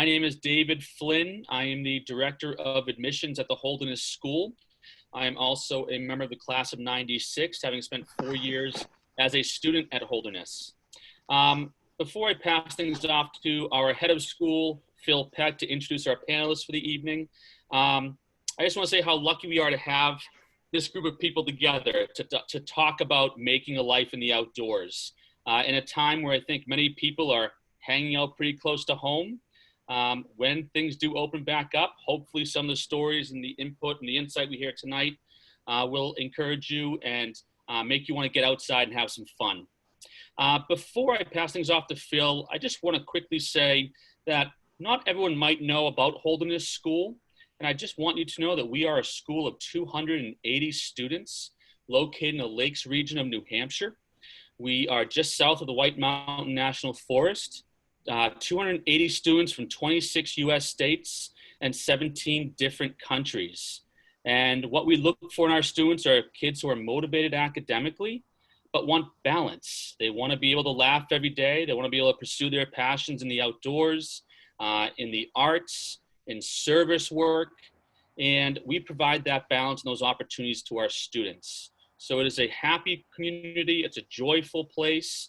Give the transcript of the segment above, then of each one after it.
My name is David Flynn. I am the Director of Admissions at the Holderness School. I am also a member of the class of '96, having spent 4 years as a student at Holderness. Before I pass things off to our head of school, Phil Peck, to introduce our panelists for the evening, I just want to say how lucky we are to have this group of people together to talk about making a life in the outdoors. In a time where I think many people are hanging out pretty close to home, when things do open back up, hopefully some of the stories and the input and the insight we hear tonight will encourage you and make you want to get outside and have some fun. Before I pass things off to Phil, I just want to quickly say that not everyone might know about Holderness School, and I just want you to know that we are a school of 280 students located in the Lakes region of New Hampshire. We are just south of the White Mountain National Forest. 280 students from 26 US states and 17 different countries. And what we look for in our students are kids who are motivated academically, but want balance. They want to be able to laugh every day. They want to be able to pursue their passions in the outdoors, in the arts, in service work. And we provide that balance and those opportunities to our students. So it is a happy community. It's a joyful place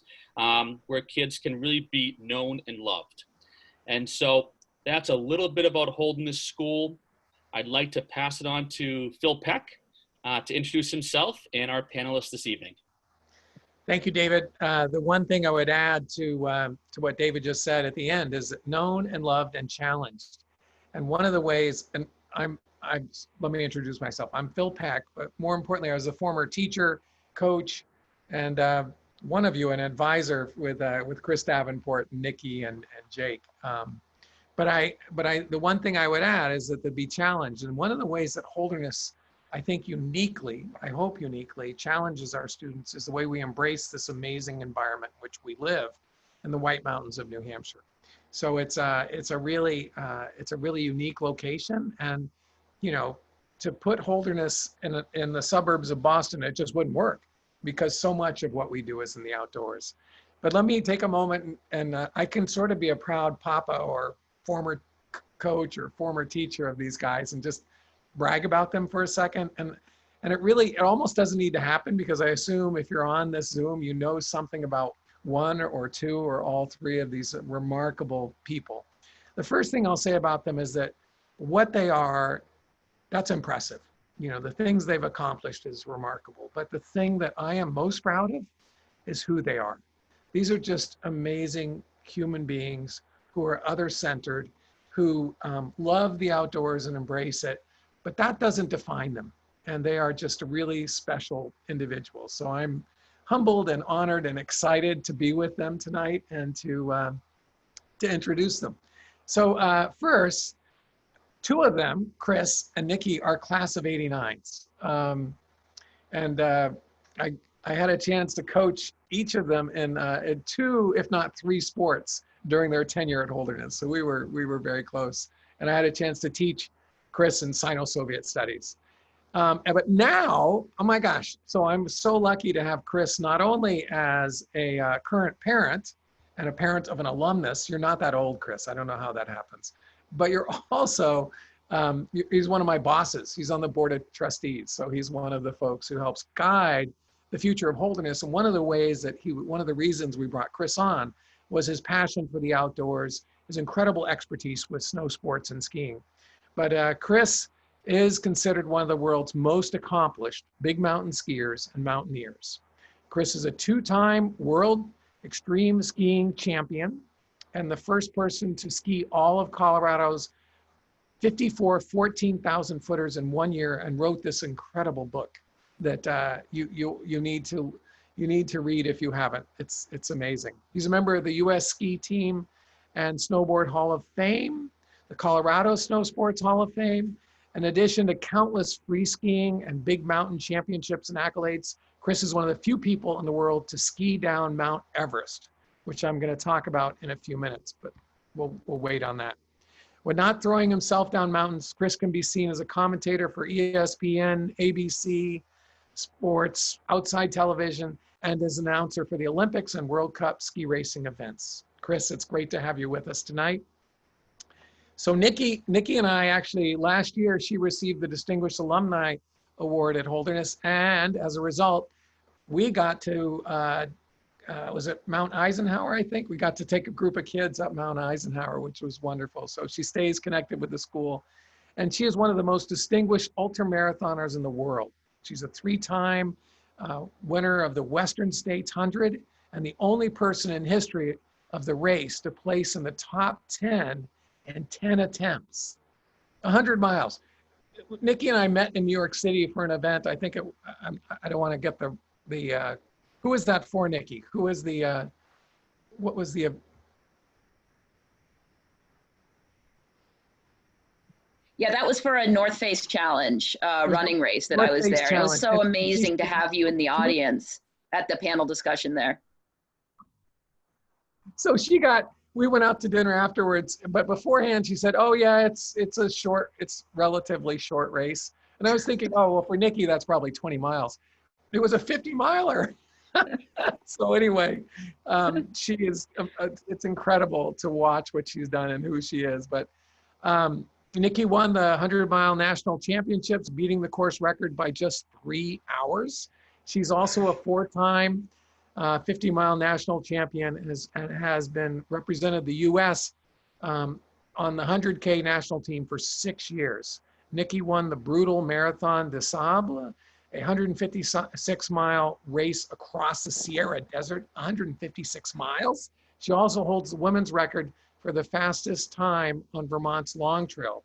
where kids can really be known and loved. And so that's a little bit about Holderness School. I'd like to pass it on to Phil Peck to introduce himself and our panelists this evening. Thank you, David. The one thing I would add to what David just said at the end is known and loved and challenged. And one of the ways, and let me introduce myself. I'm Phil Peck, but more importantly, I was a former teacher, coach, and one of you, an advisor with Chris Davenport, Nikki, and Jake. But the one thing I would add is that to be challenged. And one of the ways that Holderness, I think uniquely, I hope uniquely, challenges our students is the way we embrace this amazing environment in which we live in the White Mountains of New Hampshire. So it's a really unique location, and to put Holderness in the suburbs of Boston, it just wouldn't work because so much of what we do is in the outdoors. But let me take a moment, and I can sort of be a proud papa or former coach or former teacher of these guys and just brag about them for a second. And it almost doesn't need to happen, because I assume if you're on this Zoom, you know something about one or two or all three of these remarkable people. The first thing I'll say about them is that what they are, that's impressive. The things they've accomplished is remarkable. But the thing that I am most proud of is who they are. These are just amazing human beings who are other-centered, who love the outdoors and embrace it, but that doesn't define them. And they are just really special individuals. So I'm humbled and honored and excited to be with them tonight and to introduce them. So first, two of them, Chris and Nikki, are class of '89s. I had a chance to coach each of them in two, if not three, sports during their tenure at Holderness. So we were very close. And I had a chance to teach Chris in Sino-Soviet studies. But now, oh my gosh, so I'm so lucky to have Chris not only as a current parent and a parent of an alumnus. You're not that old, Chris. I don't know how that happens. But you're also, he's one of my bosses. He's on the board of trustees. So he's one of the folks who helps guide the future of Holderness. And one of the reasons we brought Chris on was his passion for the outdoors, his incredible expertise with snow sports and skiing. But Chris is considered one of the world's most accomplished big mountain skiers and mountaineers. Chris is a two-time world extreme skiing champion and the first person to ski all of Colorado's 54 14,000 footers in 1 year, and wrote this incredible book that you need to read if you haven't. It's amazing. He's a member of the U.S. Ski Team and Snowboard Hall of Fame, the Colorado Snow Sports Hall of Fame. In addition to countless free skiing and big mountain championships and accolades, Chris is one of the few people in the world to ski down Mount Everest, which I'm going to talk about in a few minutes, but we'll wait on that. When not throwing himself down mountains, Chris can be seen as a commentator for ESPN, ABC, sports, outside television, and as an announcer for the Olympics and World Cup ski racing events. Chris, it's great to have you with us tonight. So Nikki and I actually, last year, she received the Distinguished Alumni Award at Holderness. And as a result, we got to, was it Mount Eisenhower, I think? We got to take a group of kids up Mount Eisenhower, which was wonderful. So she stays connected with the school. And she is one of the most distinguished ultramarathoners in the world. She's a 3-time winner of the Western States 100 and the only person in history of the race to place in the top 10 in 10 attempts. 100 miles. Nikki and I met in New York City for an event. I think I don't want to get the who is that for, Nikki? Who is the, what was the? Yeah, that was for a North Face Challenge running race that I was there. It was so amazing to have you in the audience at the panel discussion there. So we went out to dinner afterwards, but beforehand she said, oh yeah, it's relatively short race. And I was thinking, oh, well, for Nikki, that's probably 20 miles. It was a 50-miler. So anyway, she is, it's incredible to watch what she's done and who she is. But Nikki won the 100-mile national championships, beating the course record by just 3 hours. She's also a 4-time 50-mile national champion and has been represented the U.S. On the 100K national team for 6 years. Nikki won the brutal Marathon des Sables, a 156-mile race across the Sierra Desert, 156 miles. She also holds the women's record for the fastest time on Vermont's Long Trail,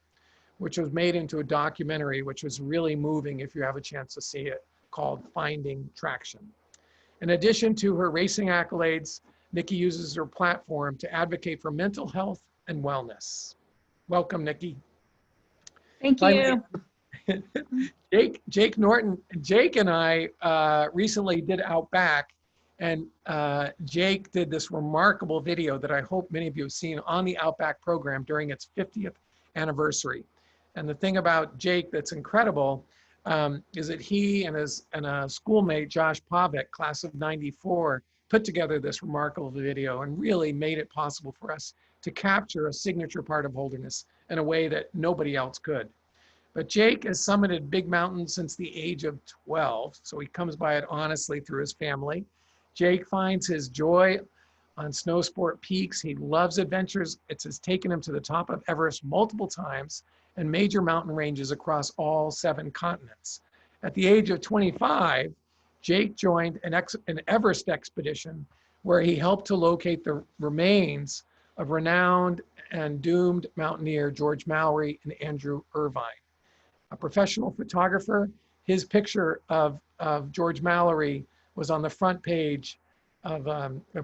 which was made into a documentary, which was really moving if you have a chance to see it, called Finding Traction. In addition to her racing accolades, Nikki uses her platform to advocate for mental health and wellness. Welcome, Nikki. Thank you. Jake Norton, Jake and I recently did Outback, and Jake did this remarkable video that I hope many of you have seen on the Outback program during its 50th anniversary. And the thing about Jake that's incredible is that he and a schoolmate, Josh Pavic, class of '94, put together this remarkable video and really made it possible for us to capture a signature part of Holderness in a way that nobody else could. But Jake has summited big mountains since the age of 12, so he comes by it honestly through his family. Jake finds his joy on snow sport peaks. He loves adventures. It has taken him to the top of Everest multiple times and major mountain ranges across all 7 continents. At the age of 25, Jake joined an Everest expedition where he helped to locate the remains of renowned and doomed mountaineer George Mallory and Andrew Irvine. A professional photographer, his picture of George Mallory was on the front page of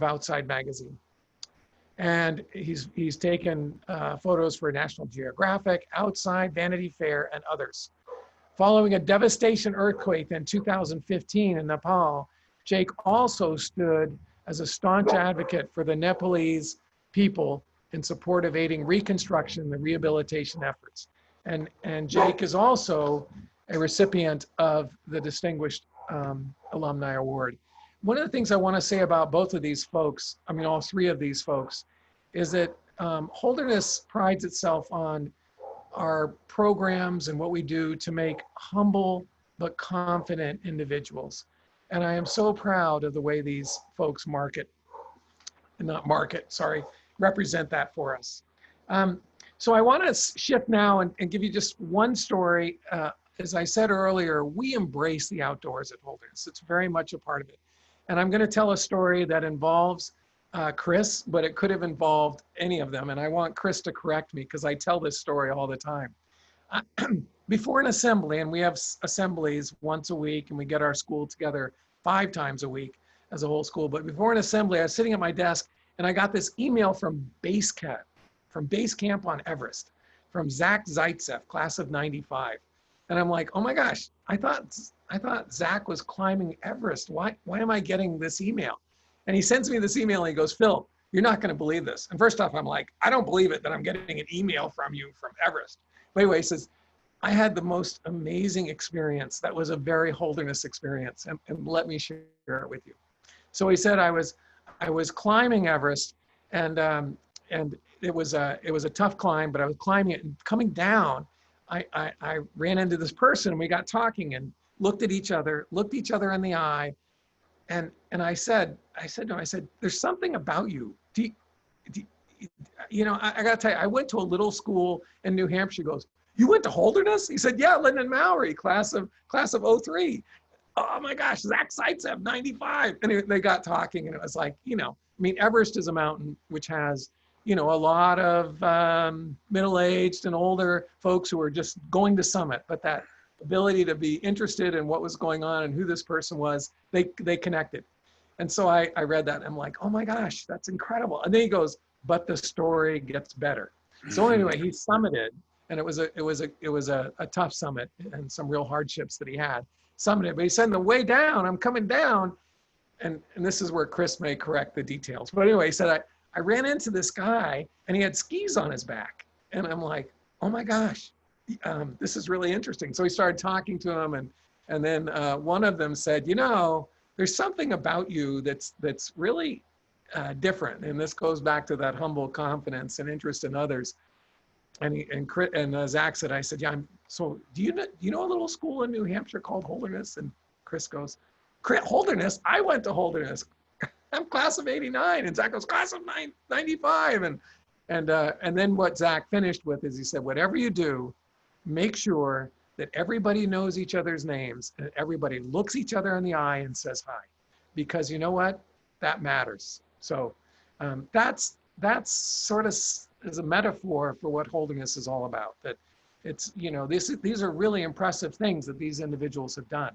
Outside magazine. And he's taken photos for National Geographic, Outside, Vanity Fair, and others. Following a devastation earthquake in 2015 in Nepal, Jake also stood as a staunch advocate for the Nepalese people in support of aiding reconstruction and rehabilitation efforts. And Jake is also a recipient of the Distinguished Alumni Award. One of the things I want to say about both of these folks, I mean all 3 of these folks, is that Holderness prides itself on our programs and what we do to make humble but confident individuals. And I am so proud of the way these folks represent that for us. So I want to shift now and give you just one story. As I said earlier, we embrace the outdoors at Holderness. It's very much a part of it. And I'm going to tell a story that involves Chris, but it could have involved any of them. And I want Chris to correct me because I tell this story all the time. Before an assembly, and we have assemblies once a week, and we get our school together 5 times a week as a whole school. But before an assembly, I was sitting at my desk, and I got this email from Base Camp on Everest, from Zach Zaitsev, class of '95. And I'm like, oh my gosh, I thought Zach was climbing Everest. Why am I getting this email? And he sends me this email and he goes, Phil, you're not going to believe this. And first off, I'm like, I don't believe it that I'm getting an email from you from Everest. But anyway, he says, I had the most amazing experience. That was a very Holderness experience. And let me share it with you. So he said, I was climbing Everest and it was a tough climb, but I was climbing it and coming down. I ran into this person and we got talking and looked each other in the eye, and I said to him, there's something about you. I got to tell you, I went to a little school in New Hampshire. He goes, you went to Holderness? He said, yeah, Lyndon Mallory, class of '03. Oh my gosh, Zach Zaitsev, 95. And they got talking, and it was like, Everest is a mountain which has, a lot of middle-aged and older folks who are just going to summit, but that ability to be interested in what was going on and who this person was, they connected. And so I read that and I'm like, oh my gosh, that's incredible. And then he goes, but the story gets better. So anyway, he summited, and it was a tough summit and some real hardships that he had. Summited, but he said on the way down, I'm coming down, and this is where Chris may correct the details. But anyway, he said, I ran into this guy and he had skis on his back. And I'm like, oh my gosh, this is really interesting. So we started talking to him, and then one of them said, there's something about you that's really different. And this goes back to that humble confidence and interest in others. And Zach said, I said, yeah, so do you know a little school in New Hampshire called Holderness? And Chris goes, Holderness? I went to Holderness. I'm class of '89. And Zach goes, class of '95. And then what Zach finished with is he said, whatever you do, make sure that everybody knows each other's names and everybody looks each other in the eye and says hi, because you know what? That matters. So that's sort of is a metaphor for what Holderness is all about. That it's, these are really impressive things that these individuals have done,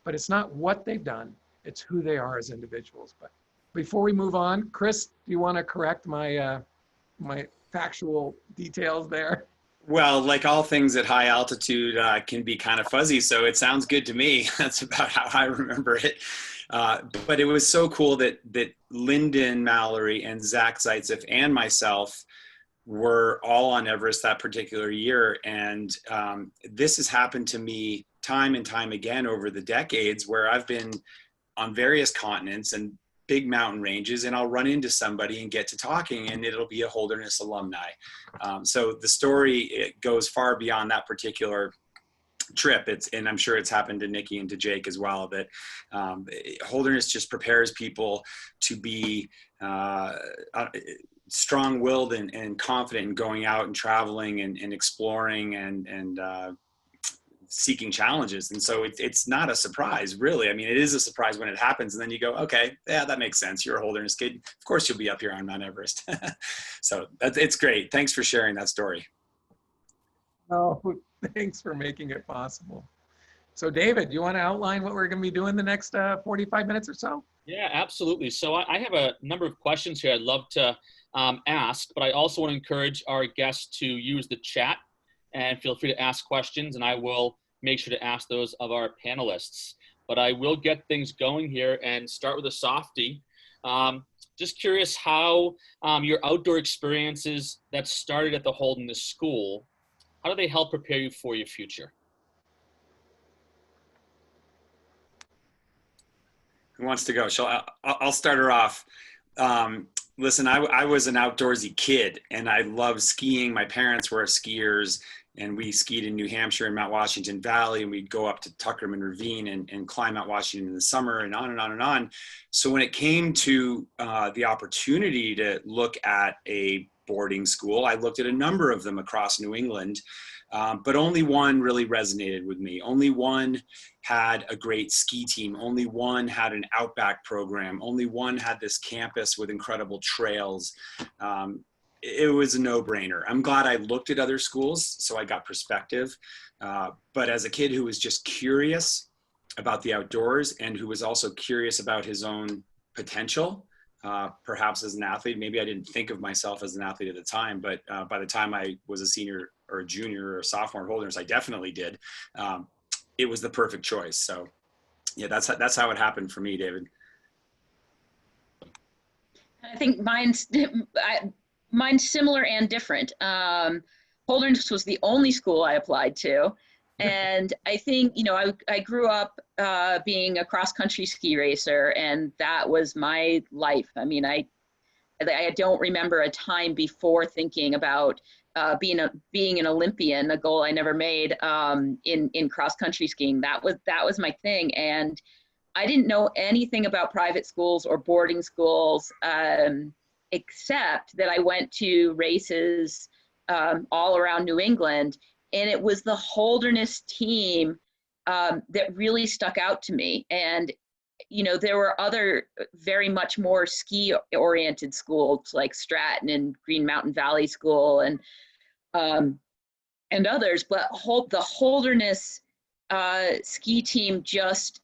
but it's not what they've done, it's who they are as individuals. But before we move on, Chris, do you want to correct my my factual details there? Well, like all things at high altitude can be kind of fuzzy, so it sounds good to me. That's about how I remember it. But it was so cool that Lyndon Mallory and Zach Zaitsev and myself were all on Everest that particular year. And this has happened to me time and time again over the decades, where I've been on various continents and big mountain ranges, and I'll run into somebody and get to talking, and it'll be a Holderness alumni. So the story, it goes far beyond that particular trip. And I'm sure it's happened to Nikki and to Jake as well, that Holderness just prepares people to be strong-willed and confident in going out and traveling and exploring and seeking challenges. And so it's not a surprise, really. I mean, it is a surprise when it happens, and then you go, okay, yeah, that makes sense. You're a Holderness kid. Of course you'll be up here on Mount Everest. So it's great. Thanks for sharing that story. Oh, thanks for making it possible. So David, you want to outline what we're going to be doing the next 45 minutes or so? Yeah, absolutely. So I have a number of questions here I'd love to ask, but I also want to encourage our guests to use the chat and feel free to ask questions, and I will make sure to ask those of our panelists. But I will get things going here and start with a softie. Just curious how your outdoor experiences that started at the Holderness School, how do they help prepare you for your future? Who wants to go? I'll start her off. Listen, I was an outdoorsy kid, and I loved skiing. My parents were skiers, and we skied in New Hampshire and Mount Washington Valley, and we'd go up to Tuckerman Ravine and climb Mount Washington in the summer, and on and on and on. So when it came to the opportunity to look at a boarding school, I looked at a number of them across New England, but only one really resonated with me. Only one had a great ski team. Only one had an outback program. Only one had this campus with incredible trails. It was a no-brainer. I'm glad I looked at other schools, so I got perspective. But as a kid who was just curious about the outdoors and who was also curious about his own potential, perhaps as an athlete, maybe I didn't think of myself as an athlete at the time, but by the time I was a senior or a junior or a sophomore at Holderness, I definitely did. It was the perfect choice. So yeah, that's how it happened for me, David. I think mine's similar and different. Holderness was the only school I applied to. And I think, I grew up being a cross-country ski racer, and that was my life. I mean, I don't remember a time before thinking about being an Olympian, a goal I never made in cross country skiing. That was my thing, and I didn't know anything about private schools or boarding schools, except that I went to races all around New England, and it was the Holderness team that really stuck out to me. And there were other very much more ski-oriented schools like Stratton and Green Mountain Valley School and others, but the Holderness ski team just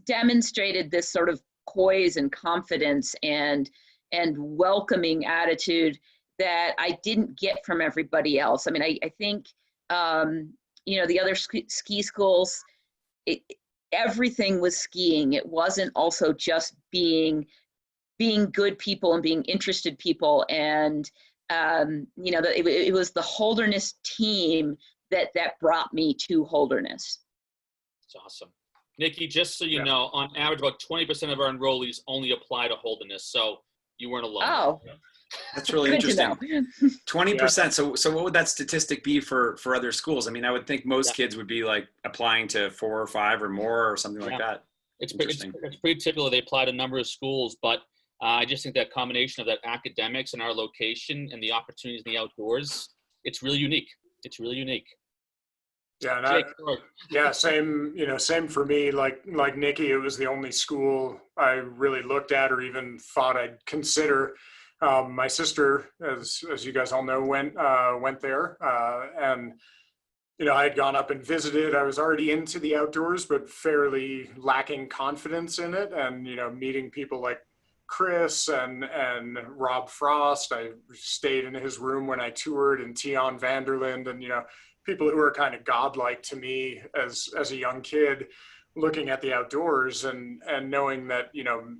demonstrated this sort of poise and confidence and welcoming attitude that I didn't get from everybody else. I mean, I think the other ski schools, everything was skiing. It wasn't also just being good people and being interested people. And it was the Holderness team that brought me to Holderness. That's awesome. Nikki, just so you know, on average, about 20% of our enrollees only apply to Holderness, so you weren't alone. Oh, that's really interesting. 20%. So what would that statistic be for other schools? I mean, I would think most kids would be like applying to 4 or 5 or more or something like that. It's pretty typical. They apply to a number of schools, but I just think that combination of that academics and our location and the opportunities in the outdoors, it's really unique. It's really unique. Yeah, and same for me. Like Nikki, it was the only school I really looked at or even thought I'd consider. My sister, as you guys all know, went there, and I had gone up and visited. I was already into the outdoors, but fairly lacking confidence in it. And meeting people like Chris and Rob Frost. I stayed in his room when I toured, and Tion Vanderland, and people who were kind of godlike to me as a young kid, looking at the outdoors and knowing that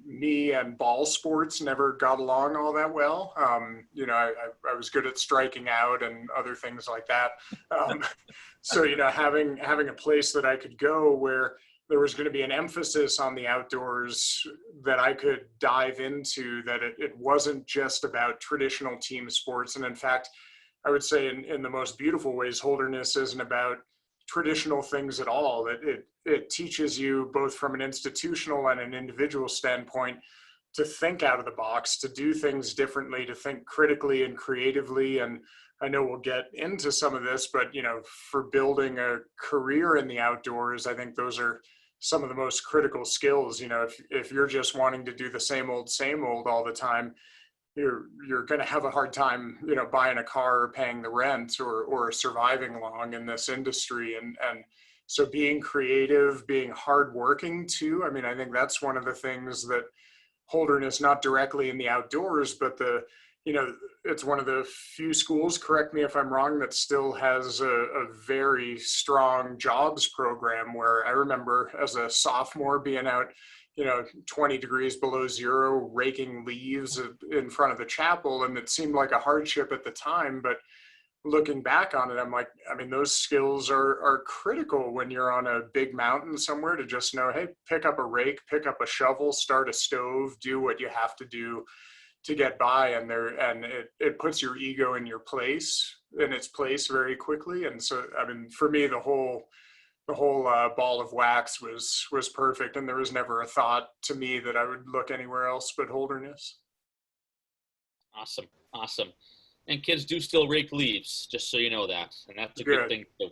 me and ball sports never got along all that well. I was good at striking out and other things like that. So having a place that I could go where there was going to be an emphasis on the outdoors that I could dive into, that it wasn't just about traditional team sports. And in fact, I would say in the most beautiful ways, Holderness isn't about traditional things at all. It teaches you both from an institutional and an individual standpoint to think out of the box, to do things differently, to think critically and creatively. And I know we'll get into some of this, but for building a career in the outdoors, I think those are some of the most critical skills. If you're just wanting to do the same old all the time, you're going to have a hard time, buying a car or paying the rent or surviving long in this industry. And so being creative, being hardworking too. I mean, I think that's one of the things that Holderness, not directly in the outdoors, but it's one of the few schools, correct me if I'm wrong, that still has a very strong jobs program, where I remember as a sophomore being out 20 degrees below zero, raking leaves in front of the chapel. And it seemed like a hardship at the time, but looking back on it, I'm like, I mean, those skills are critical when you're on a big mountain somewhere, to just know, hey, pick up a rake, pick up a shovel, start a stove, do what you have to do to get by. And it puts your ego in its place very quickly. And so, I mean, for me, the whole ball of wax was perfect, and there was never a thought to me that I would look anywhere else but Holderness. Awesome. And kids do still rake leaves, just so you know that, and that's a good thing too.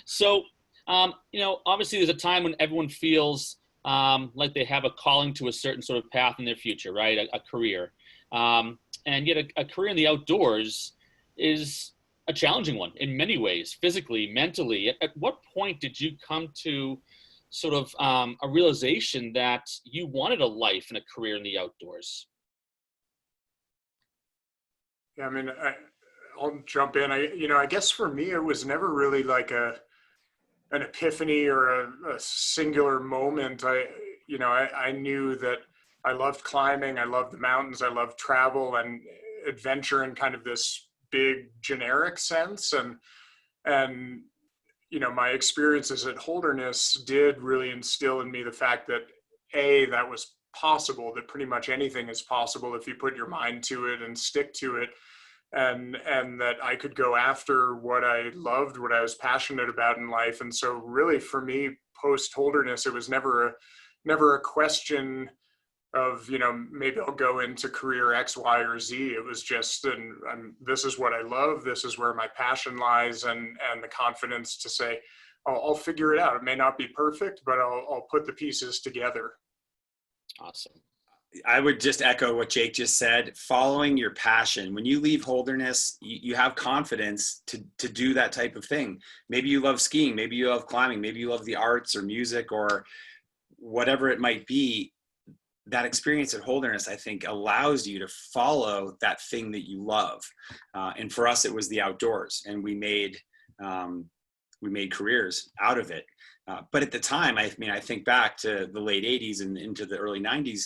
So, obviously there's a time when everyone feels like they have a calling to a certain sort of path in their future, right? A career, and yet a career in the outdoors is a challenging one in many ways, physically, mentally. At what point did you come to sort of a realization that you wanted a life and a career in the outdoors? Yeah, I mean, I'll jump in. I guess for me, it was never really like an epiphany or a singular moment. I knew that I loved climbing, I loved the mountains, I loved travel and adventure in kind of this big generic sense. And my experiences at Holderness did really instill in me the fact that that was possible, that pretty much anything is possible if you put your mind to it and stick to it. And that I could go after what I loved, what I was passionate about in life. And so really for me, post Holderness, it was never a question of, maybe I'll go into career X, Y, or Z. It was just, this is what I love. This is where my passion lies, and the confidence to say, I'll figure it out. It may not be perfect, but I'll put the pieces together. Awesome. I would just echo what Jake just said. Following your passion. When you leave Holderness, you have confidence to do that type of thing. Maybe you love skiing. Maybe you love climbing. Maybe you love the arts or music or whatever it might be. That experience at Holderness, I think, allows you to follow that thing that you love. And for us, it was the outdoors, and we made careers out of it. But at the time, I think back to the late 80s and into the early 90s,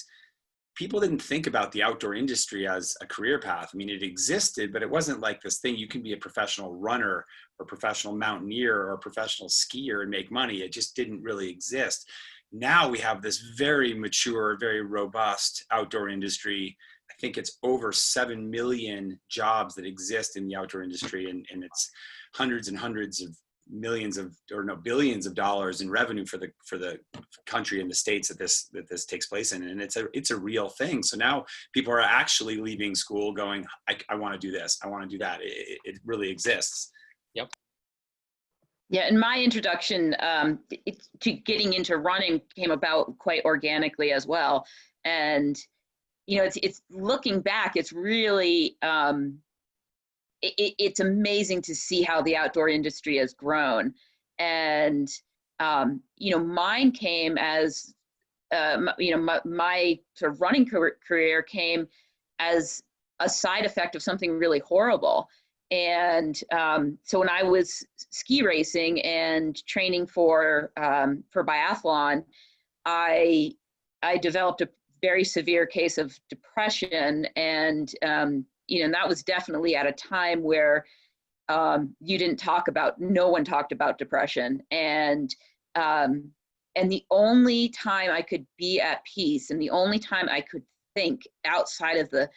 people didn't think about the outdoor industry as a career path. I mean, it existed, but it wasn't like this thing. You can be a professional runner or professional mountaineer or a professional skier and make money. It just didn't really exist. Now we have this very mature, very robust outdoor industry. I think it's over 7 million jobs that exist in the outdoor industry, and it's hundreds and hundreds of millions of, or no, billions of dollars in revenue for the country and the states that this takes place in. And it's a real thing. So now people are actually leaving school going, I want to do this. I want to do that. It really exists. Yep. Yeah, and my introduction to getting into running came about quite organically as well. And, it's looking back, it's really, it's amazing to see how the outdoor industry has grown. And, mine came as, my sort of running career came as a side effect of something really horrible. And so when I was ski racing and training for biathlon, I developed a very severe case of depression, and that was definitely at a time where no one talked about depression, and the only time I could be at peace, and the only time I could think outside of the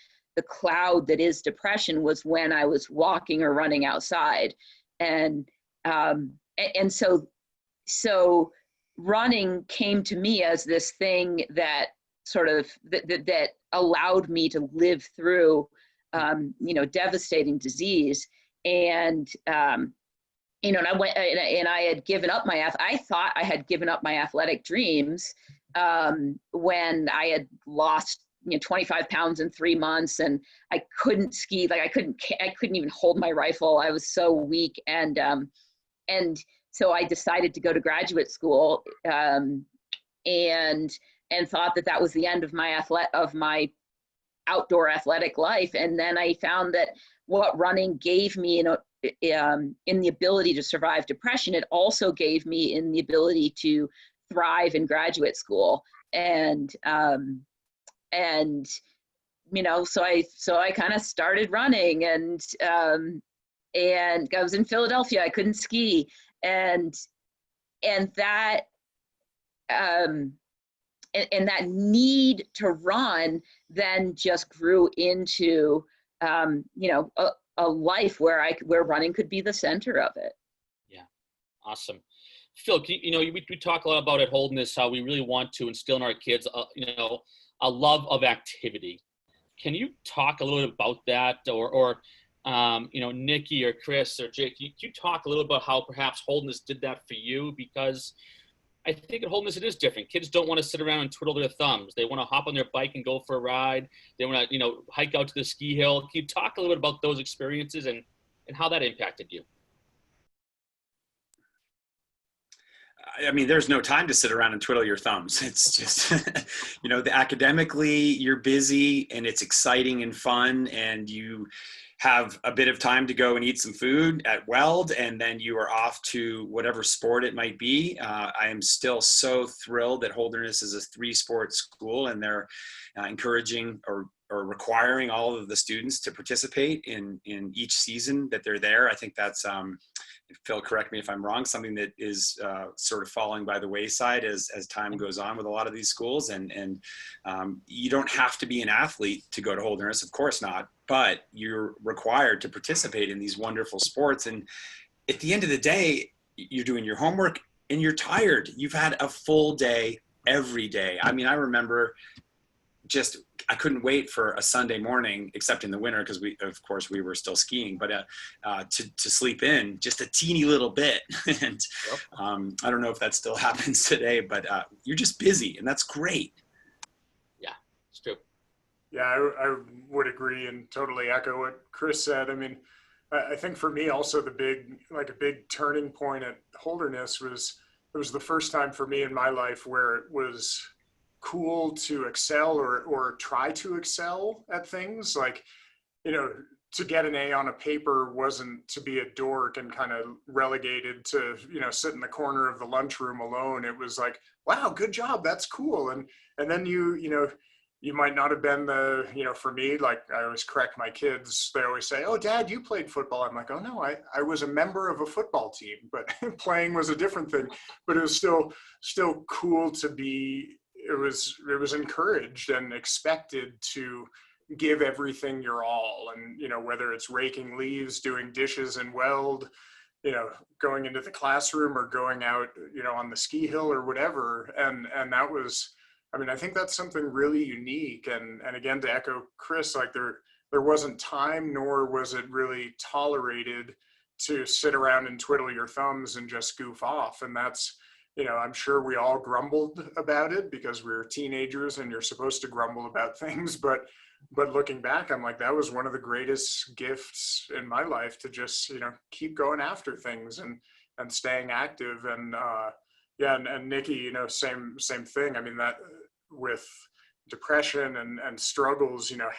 cloud that is depression was when I was walking or running outside. And so running came to me as this thing that sort of that allowed me to live through devastating disease. And and I went and I had given up I thought I had given up my athletic dreams when I had lost 25 pounds in 3 months, and I couldn't ski. Like I couldn't even hold my rifle. I was so weak. And so I decided to go to graduate school, and thought that was the end of my outdoor athletic life. And then I found that what running gave me in the ability to survive depression, it also gave me in the ability to thrive in graduate school. And so I kind of started running, and I was in Philadelphia. I couldn't ski, and that that need to run then just grew into a life where running could be the center of it. Yeah, awesome. Phil, we talk a lot about at Holderness how we really want to instill in our kids, a love of activity. Can you talk a little bit about that, or Nikki or Chris or Jake? Can you talk a little about how perhaps Holderness did that for you? Because I think at Holderness it is different. Kids don't want to sit around and twiddle their thumbs. They want to hop on their bike and go for a ride. They want to hike out to the ski hill. Can you talk a little bit about those experiences and how that impacted you? I mean, there's no time to sit around and twiddle your thumbs. It's just, academically you're busy and it's exciting and fun, and you have a bit of time to go and eat some food at Weld, and then you are off to whatever sport it might be. I am still so thrilled that Holderness is a 3-sport school, and they're encouraging or or requiring all of the students to participate in each season that they're there. I think that's, Phil, correct me if I'm wrong, something that is sort of falling by the wayside as time goes on with a lot of these schools. And you don't have to be an athlete to go to Holderness, of course not, but you're required to participate in these wonderful sports. And at the end of the day, you're doing your homework and you're tired. You've had a full day every day. I mean, I remember I couldn't wait for a Sunday morning, except in the winter, because of course we were still skiing, but to sleep in just a teeny little bit. And I don't know if that still happens today, but you're just busy, and that's great. Yeah, it's true. Yeah, I would agree and totally echo what Chris said. I mean, I think for me also a big turning point at Holderness was the first time for me in my life where it was cool to excel or try to excel at things. Like, you know, to get an A on a paper wasn't to be a dork and kind of relegated to, you know, sit in the corner of the lunchroom alone. It was like, wow, good job, that's cool. And then you might not have been for me, like I always correct my kids. They always say, oh, Dad, you played football. I'm like, oh no, I was a member of a football team, but playing was a different thing. But it was still cool to be, it was encouraged and expected to give everything your all. And, you know, whether it's raking leaves, doing dishes and weld, you know, going into the classroom or going out, you know, on the ski hill or whatever. And that was, I mean, I think that's something really unique. And again, to echo Chris, like there wasn't time, nor was it really tolerated to sit around and twiddle your thumbs and just goof off. And that's, you know, I'm sure we all grumbled about it because we were teenagers and you're supposed to grumble about things. But looking back, I'm like, that was one of the greatest gifts in my life, to just, you know, keep going after things and staying active. And and Nikki, you know, same thing. I mean, that with depression and struggles, you know,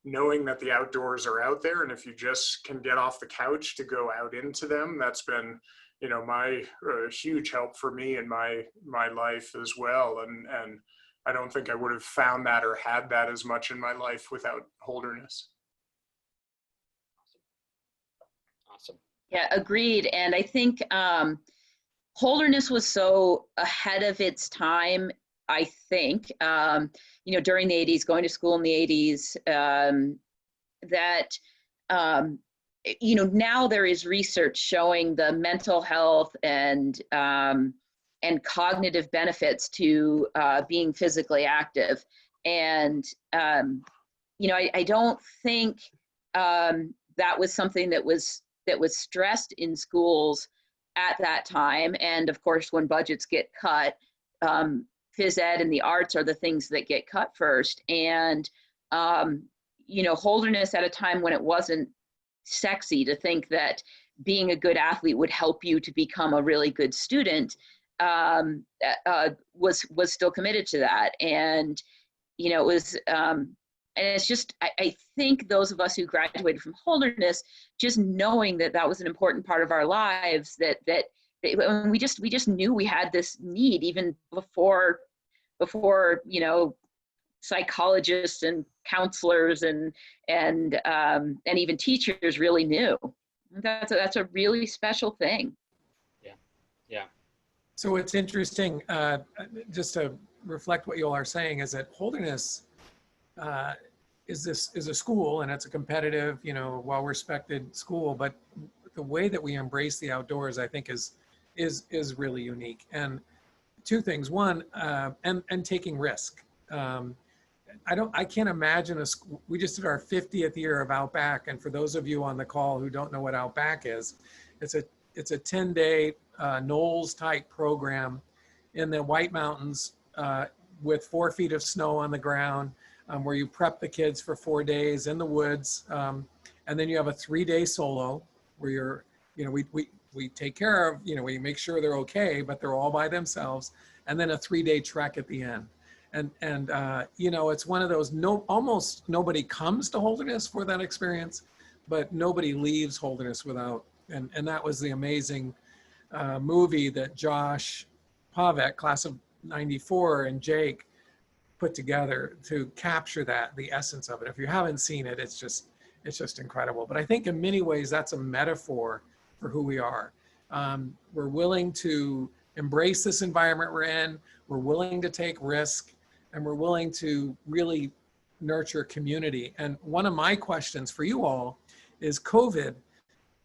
knowing that the outdoors are out there, and if you just can get off the couch to go out into them, that's been, you know, my huge help for me in my life as well. And I don't think I would have found that or had that as much in my life without Holderness. Awesome. Yeah, agreed. And I think Holderness was so ahead of its time, I think, you know, during the 80s, going to school in the 80s, that, you know, now there is research showing the mental health and cognitive benefits to being physically active. And, you know, I don't think that was something that was stressed in schools at that time. And of course, when budgets get cut, phys ed and the arts are the things that get cut first. And, you know, Holderness at a time when it wasn't sexy to think that being a good athlete would help you to become a really good student, was still committed to that. And, you know, it was, and it's just, I think those of us who graduated from Holderness, just knowing that that was an important part of our lives, that we just knew we had this need even before, you know, psychologists and counselors and even teachers really knew. That's a really special thing. Yeah. So what's interesting, just to reflect what you all are saying, is that Holderness is a school, and it's a competitive, you know, well-respected school, but the way that we embrace the outdoors, I think, is really unique. And two things: one, and taking risk. I can't imagine a school. We just did our 50th year of Outback, and for those of you on the call who don't know what Outback is, it's a 10-day Knowles type program in the White Mountains with 4 feet of snow on the ground, where you prep the kids for 4 days in the woods, and then you have a 3-day solo where you're, you know, we take care of, you know, we make sure they're okay, but they're all by themselves, and then a 3-day trek at the end. And you know, it's one of those, almost nobody comes to Holderness for that experience, but nobody leaves Holderness without, and that was the amazing movie that Josh Pavek, class of '94, and Jake put together to capture that, the essence of it. If you haven't seen it, it's just incredible. But I think in many ways that's a metaphor for who we are. We're willing to embrace this environment we're in. We're willing to take risk, and we're willing to really nurture community. And one of my questions for you all is, COVID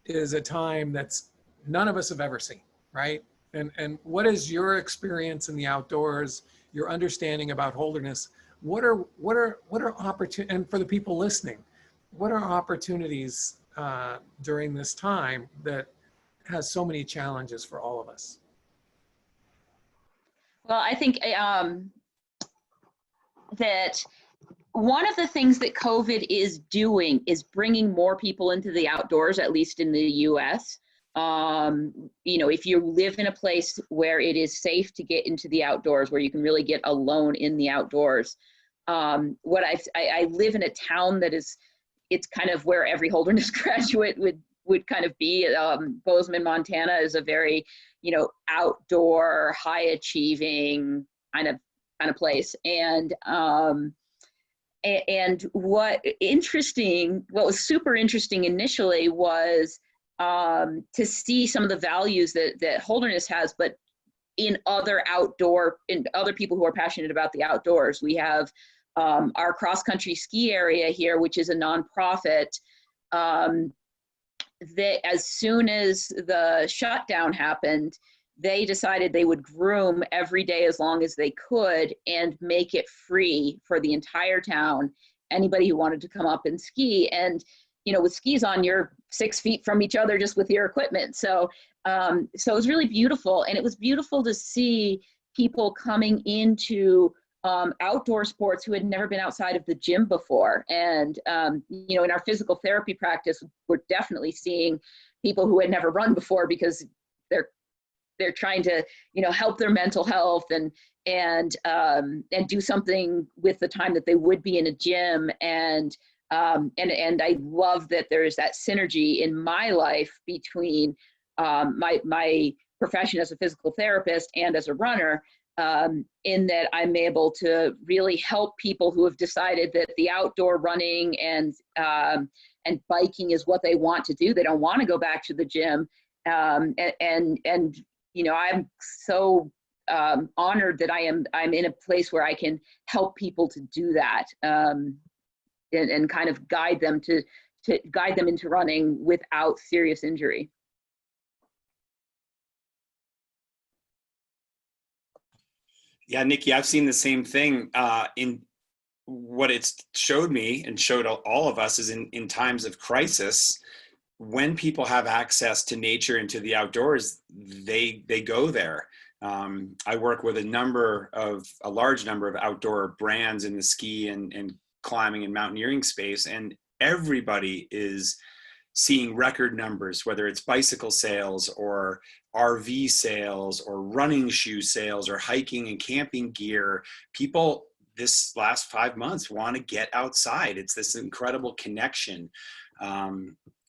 is a time that's none of us have ever seen, right? And what is your experience in the outdoors, your understanding about Holderness? What are opportunities, and for the people listening, what are opportunities during this time that has so many challenges for all of us? Well, I think that one of the things that COVID is doing is bringing more people into the outdoors, at least in the US. If you live in a place where it is safe to get into the outdoors, where you can really get alone in the outdoors. I live in a town that it's kind of where every Holderness graduate would kind of be. Bozeman, Montana is a very, outdoor, high achieving kind of place. And what was super interesting initially was to see some of the values that Holderness has, but in other people who are passionate about the outdoors. We have our cross-country ski area here, which is a nonprofit, that as soon as the shutdown happened, they decided they would groom every day as long as they could and make it free for the entire town, anybody who wanted to come up and ski. And with skis on, you're 6 feet from each other just with your equipment. So it was really beautiful. And it was beautiful to see people coming into outdoor sports who had never been outside of the gym before. And, in our physical therapy practice, we're definitely seeing people who had never run before because they're trying to, help their mental health and do something with the time that they would be in a gym. And I love that there's that synergy in my life between my profession as a physical therapist and as a runner, in that I'm able to really help people who have decided that the outdoor running and biking is what they want to do. They don't want to go back to the gym. I'm so honored that I'm in a place where I can help people to do that. And kind of guide them to guide them into running without serious injury. Yeah, Nikki, I've seen the same thing. In what it's showed me and showed all of us is in times of crisis, when people have access to nature and to the outdoors, they go there. I work with a large number of outdoor brands in the ski and climbing and mountaineering space, and everybody is seeing record numbers, whether it's bicycle sales or RV sales or running shoe sales or hiking and camping gear. People this last 5 months want to get outside. It's this incredible connection.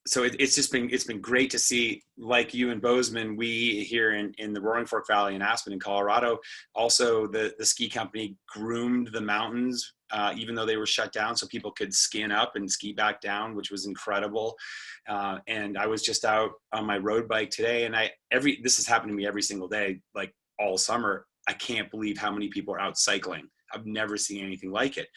So it's been great to see, like you in Bozeman, we here in the Roaring Fork Valley in Aspen in Colorado, also the ski company groomed the mountains, even though they were shut down, so people could skin up and ski back down, which was incredible. And I was just out on my road bike today, and this has happened to me every single day, like all summer. I can't believe how many people are out cycling. I've never seen anything like it.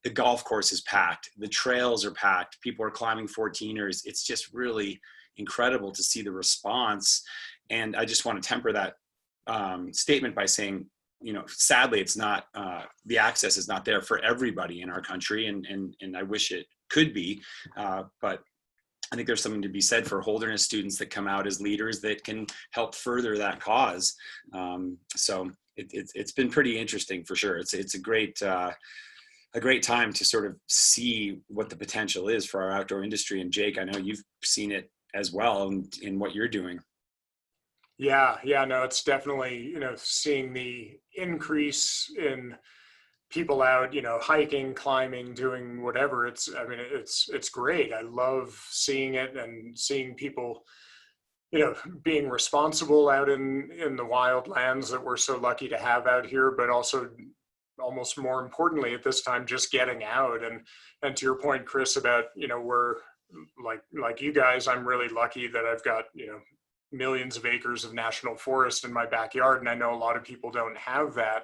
The golf course is packed. The trails are packed. People are climbing 14ers. It's just really incredible to see the response. And I just want to temper that statement by saying, sadly, it's not, the access is not there for everybody in our country. And I wish it could be, but I think there's something to be said for Holderness students that come out as leaders that can help further that cause. So it's been pretty interesting for sure. It's a great time to sort of see what the potential is for our outdoor industry. And Jake, I know you've seen it as well in what you're doing. Yeah, no, it's definitely, seeing the increase in people out, hiking, climbing, doing whatever. It's great. I love seeing it and seeing people, being responsible out in the wild lands that we're so lucky to have out here, but also almost more importantly at this time, just getting out. And to your point, Chris, about, we're like you guys, I'm really lucky that I've got, millions of acres of national forest in my backyard. And I know a lot of people don't have that.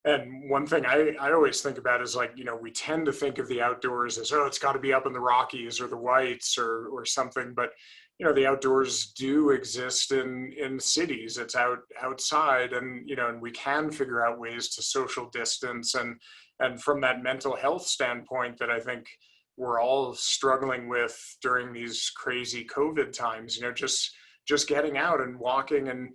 And one thing I always think about is, like, we tend to think of the outdoors as, oh, it's got to be up in the Rockies or the Whites or something. But, the outdoors do exist in cities. It's outside, and, and we can figure out ways to social distance. And from that mental health standpoint that I think we're all struggling with during these crazy COVID times, just getting out and walking, and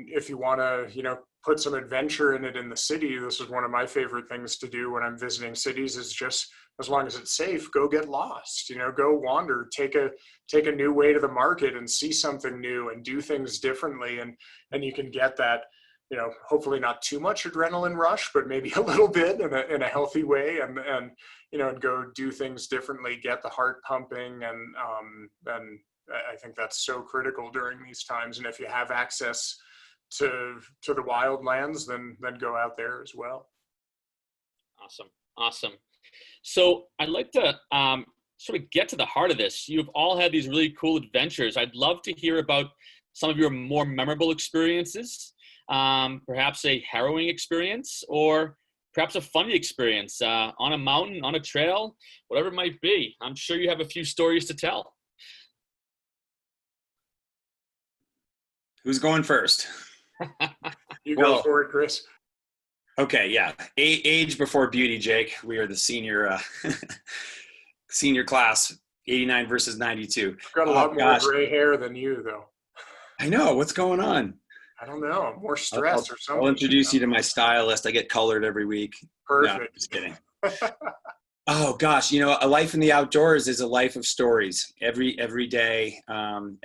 if you want to, put some adventure in it in the city. This is one of my favorite things to do when I'm visiting cities, is just, as long as it's safe, go get lost, go wander, take a new way to the market and see something new and do things differently. And you can get that, hopefully not too much adrenaline rush, but maybe a little bit in a healthy way, and go do things differently, get the heart pumping. And I think that's so critical during these times. And if you have access to the wildlands, then go out there as well. Awesome. So I'd like to sort of get to the heart of this. You've all had these really cool adventures. I'd love to hear about some of your more memorable experiences, perhaps a harrowing experience, or perhaps a funny experience on a mountain, on a trail, whatever it might be. I'm sure you have a few stories to tell. Who's going first? You go for it, Chris. Okay, yeah. Age before beauty, Jake. We are the senior senior class, 89 versus 92. I've got a lot more gray hair than you, though. I know. What's going on? I don't know. More stress or something. I'll introduce you to my stylist. I get colored every week. Perfect. No, just kidding. Oh, gosh. A life in the outdoors is a life of stories. Every day,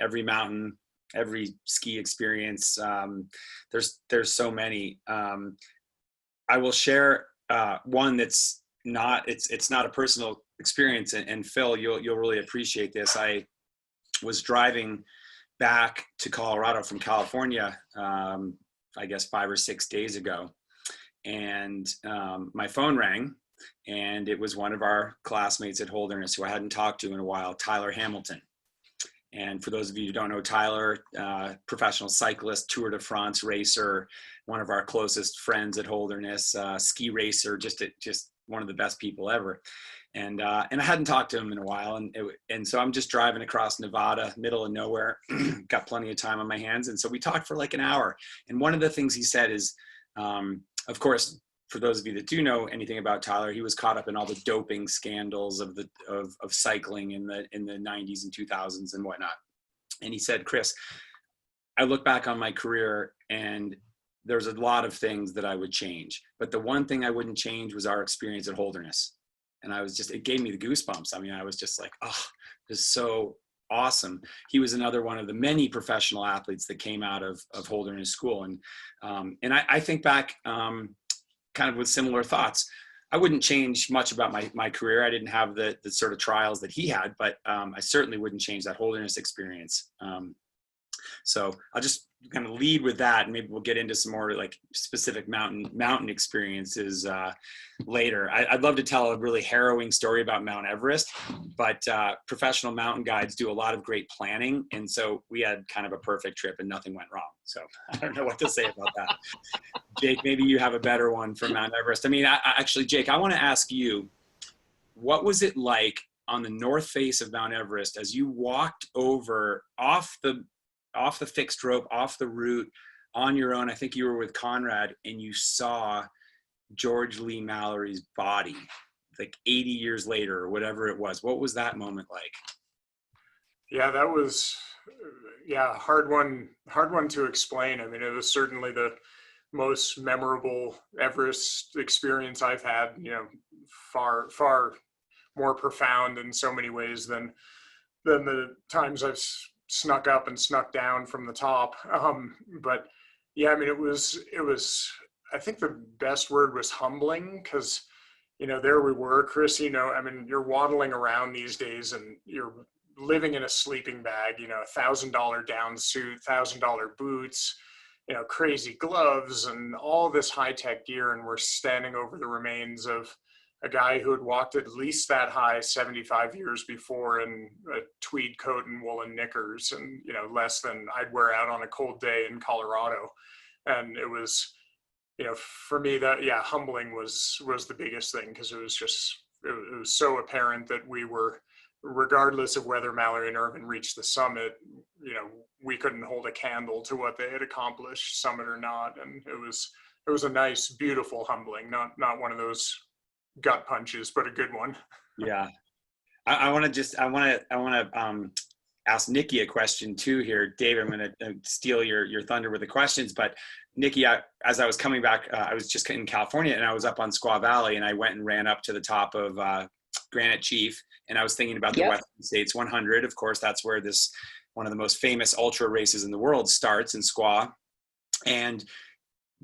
every mountain, every ski experience. There's so many. I will share one that's not, it's not a personal experience. And Phil, you'll really appreciate this. I was driving back to Colorado from California, I guess 5 or 6 days ago. And my phone rang, and it was one of our classmates at Holderness who I hadn't talked to in a while, Tyler Hamilton. And for those of you who don't know Tyler, professional cyclist, Tour de France racer, one of our closest friends at Holderness, ski racer, just one of the best people ever. And I hadn't talked to him in a while. And so I'm just driving across Nevada, middle of nowhere, got plenty of time on my hands. And so we talked for like an hour. And one of the things he said is, of course, for those of you that do know anything about Tyler, he was caught up in all the doping scandals of cycling in the 90s and 2000s and whatnot. And he said, Chris, I look back on my career and there's a lot of things that I would change, but the one thing I wouldn't change was our experience at Holderness. And it gave me the goosebumps. I mean, I was just like, oh, this is so awesome. He was another one of the many professional athletes that came out of Holderness School. And I think back, kind of with similar thoughts. I wouldn't change much about my career. I didn't have the sort of trials that he had, but I certainly wouldn't change that Holderness experience. So I'll just kind of lead with that, and maybe we'll get into some more like specific mountain experiences later. I'd love to tell a really harrowing story about Mount Everest, but professional mountain guides do a lot of great planning, and so we had kind of a perfect trip and nothing went wrong. So I don't know what to say about that. Jake, maybe you have a better one for Mount Everest. I mean, actually, Jake, I want to ask you, what was it like on the north face of Mount Everest as you walked over off the fixed rope, off the route, on your own? I think you were with Conrad, and you saw George Lee Mallory's body like 80 years later or whatever it was. What was that moment like? Yeah, that was, hard one to explain. I mean, it was certainly the most memorable Everest experience I've had, far, far more profound in so many ways than the times I've snuck up and snuck down from the top. But yeah, I mean, it was, I think the best word was humbling, because, there we were, Chris, I mean, you're waddling around these days and you're living in a sleeping bag, $1,000 down suit, $1,000 boots, crazy gloves and all this high-tech gear, and we're standing over the remains of a guy who had walked at least that high 75 years before in a tweed coat and woolen knickers, and less than I'd wear out on a cold day in Colorado. And it was, for me, that, yeah, humbling was the biggest thing, because it was so apparent that we were, regardless of whether Mallory and Irvin reached the summit, we couldn't hold a candle to what they had accomplished, summit or not. And it was a nice, beautiful humbling, not one of those gut punches, but a good one. Yeah. I want to ask Nikki a question too here. Dave, I'm going to steal your thunder with the questions, but Nikki, as I was coming back, I was just in California, and I was up on Squaw Valley, and I went and ran up to the top of Granite Chief, and I was thinking about the Western States 100. Of course, that's where one of the most famous ultra races in the world starts in Squaw. And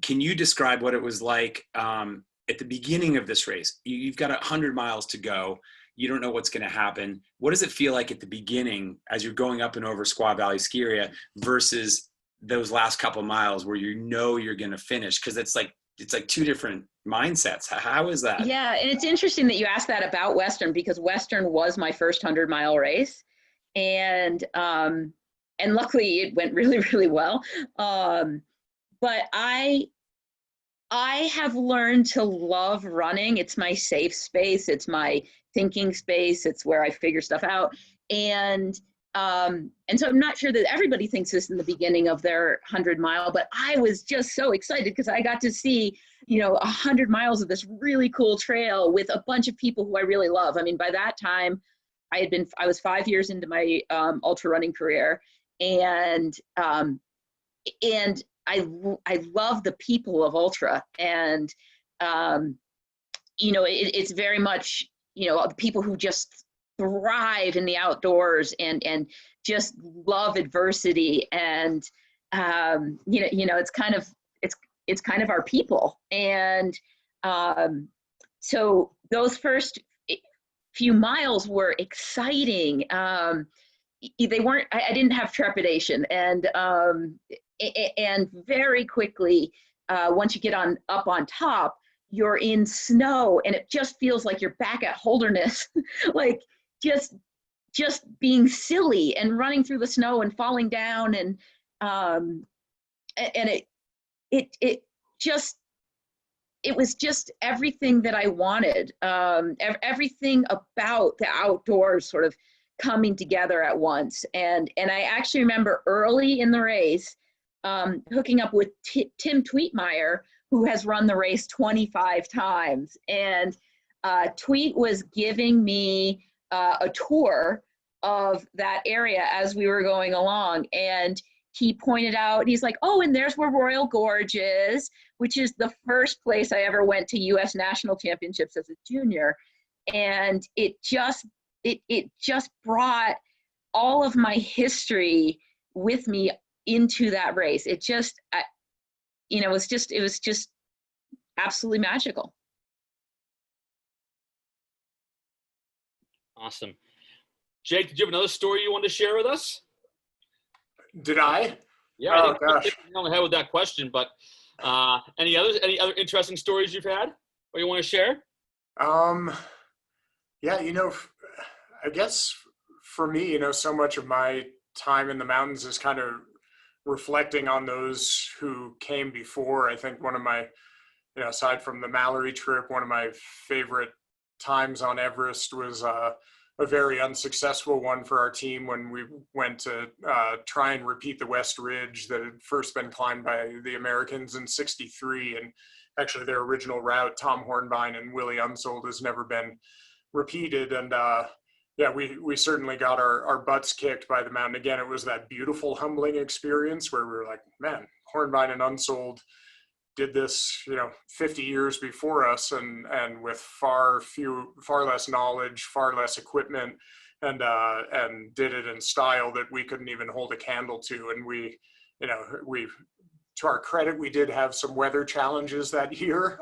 can you describe what it was like at the beginning of this race? You've got 100 miles to go. You don't know what's going to happen. What does it feel like at the beginning as you're going up and over Squaw Valley ski area versus those last couple of miles where you're going to finish? Because it's like two different mindsets. How is that? Yeah, and it's interesting that you asked that about Western, because Western was my first 100-mile race, and luckily it went really, really well. But I have learned to love running. It's my safe space. It's my thinking space. It's where I figure stuff out. And so I'm not sure that everybody thinks this in the beginning of their 100-mile, but I was just so excited because I got to see, 100 miles of this really cool trail with a bunch of people who I really love. I mean, by that time I was 5 years into my ultra running career, and I love the people of ultra, and it's very much people who just thrive in the outdoors and just love adversity, and it's kind of our people. And so those first few miles were exciting. They weren't. I didn't have trepidation, and very quickly, once you get up on top, you're in snow, and it just feels like you're back at Holderness, like just being silly and running through the snow and falling down, and it was just everything that I wanted. Everything about the outdoors sort of coming together at once. And I actually remember early in the race, hooking up with Tim Tweetmeyer, who has run the race 25 times. And Tweet was giving me a tour of that area as we were going along. And he pointed out, he's like, oh, and there's where Royal Gorge is, which is the first place I ever went to U.S. National Championships as a junior. And it just brought all of my history with me into that race. It was just absolutely magical. Awesome. Jake, did you have another story you wanted to share with us? Did I? Yeah, oh, I think you're on the head with that question, but any other interesting stories you've had or you want to share? Yeah, I guess for me, so much of my time in the mountains is kind of reflecting on those who came before. I think one of my, aside from the Mallory trip, one of my favorite times on Everest was a very unsuccessful one for our team when we went to try and repeat the West Ridge that had first been climbed by the Americans in '63. And actually their original route, Tom Hornbein and Willie Unsold, has never been repeated. And yeah, we certainly got our butts kicked by the mountain. Again, it was that beautiful, humbling experience where we were like, man, Hornbein and Unsold did this, 50 years before us, and with far less knowledge, far less equipment, and did it in style that we couldn't even hold a candle to. And we, to our credit, we did have some weather challenges that year,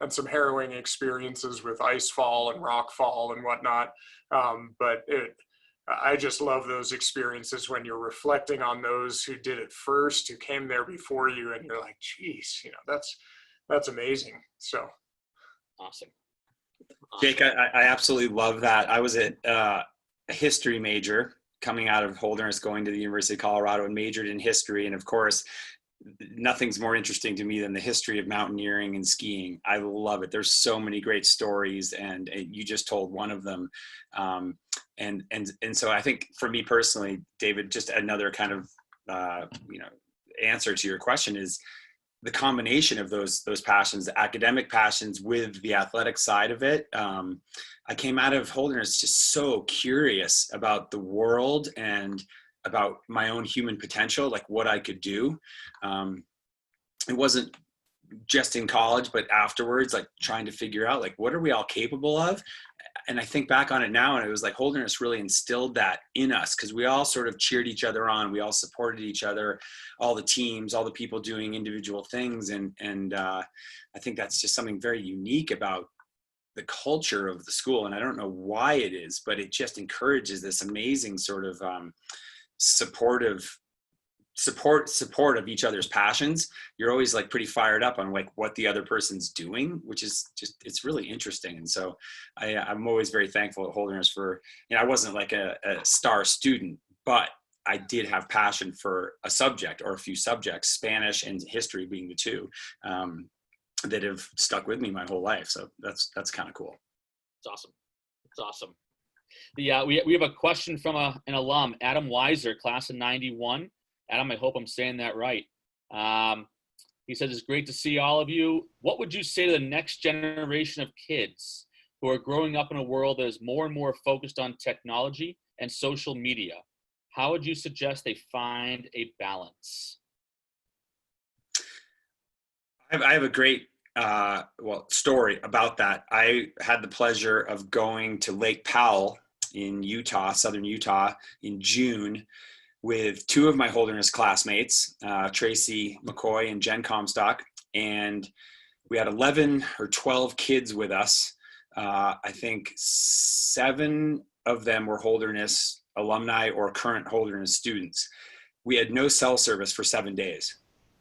and some harrowing experiences with ice fall and rock fall and whatnot. But I just love those experiences when you're reflecting on those who did it first, who came there before you, and you're like, geez, that's amazing. So awesome. Jake, I absolutely love that. I was a history major coming out of Holderness, going to the University of Colorado, and majored in history. And of course, nothing's more interesting to me than the history of mountaineering and skiing. I love it. There's so many great stories, and you just told one of them. And so I think for me personally, David, just another kind of answer to your question is the combination of those passions, the academic passions with the athletic side of it. I came out of Holderness just so curious about the world and about my own human potential, like what I could do. It wasn't just in college, but afterwards, like trying to figure out like, what are we all capable of? And I think back on it now, and it was like Holderness really instilled that in us, because we all sort of cheered each other on. We all supported each other, all the teams, all the people doing individual things. And I think that's just something very unique about the culture of the school. And I don't know why it is, but it just encourages this amazing sort of support of each other's passions. You're always like pretty fired up on like what the other person's doing, which is just, it's really interesting. And so I'm always very thankful at Holderness for, I wasn't like a star student, but I did have passion for a subject or a few subjects, Spanish and history being the two, that have stuck with me my whole life. So that's kind of cool. It's awesome. It's awesome. We have a question from an alum, Adam Weiser, class of 91. Adam, I hope I'm saying that right. He says, it's great to see all of you. What would you say to the next generation of kids who are growing up in a world that is more and more focused on technology and social media? How would you suggest they find a balance? I have a great story about that. I had the pleasure of going to Lake Powell in Utah, southern Utah, in June with two of my Holderness classmates, Tracy McCoy and Jen Comstock. And we had 11 or 12 kids with us. I think 7 of them were Holderness alumni or current Holderness students. We had no cell service for 7 days.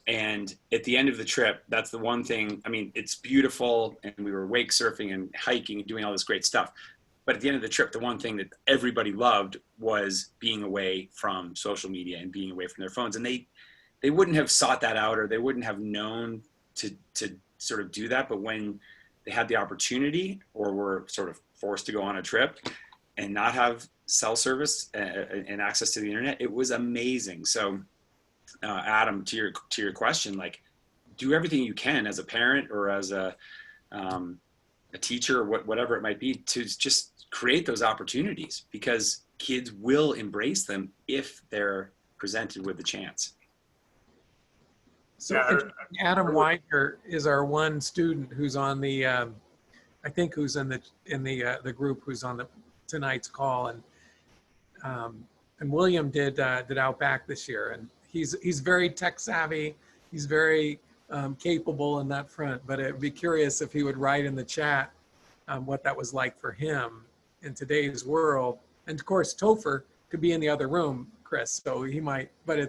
And at the end of the trip, that's the one thing, I mean, it's beautiful, and we were wake surfing and hiking and doing all this great stuff. But at the end of the trip, the one thing that everybody loved was being away from social media and being away from their phones. And they wouldn't have sought that out, or they wouldn't have known to sort of do that. But when they had the opportunity, or were sort of forced to go on a trip and not have cell service and access to the internet, it was amazing. So Adam, to your question, like, do everything you can as a parent or as a teacher or whatever it might be to just create those opportunities, because kids will embrace them if they're presented with the chance. So Adam Weiner is our one student who's on the, I think who's in the group who's on tonight's call, and William did Outback this year, and he's very tech savvy. He's very capable in that front, but I'd be curious if he would write in the chat what that was like for him in today's world. And of course, Topher could be in the other room, Chris, so he might, but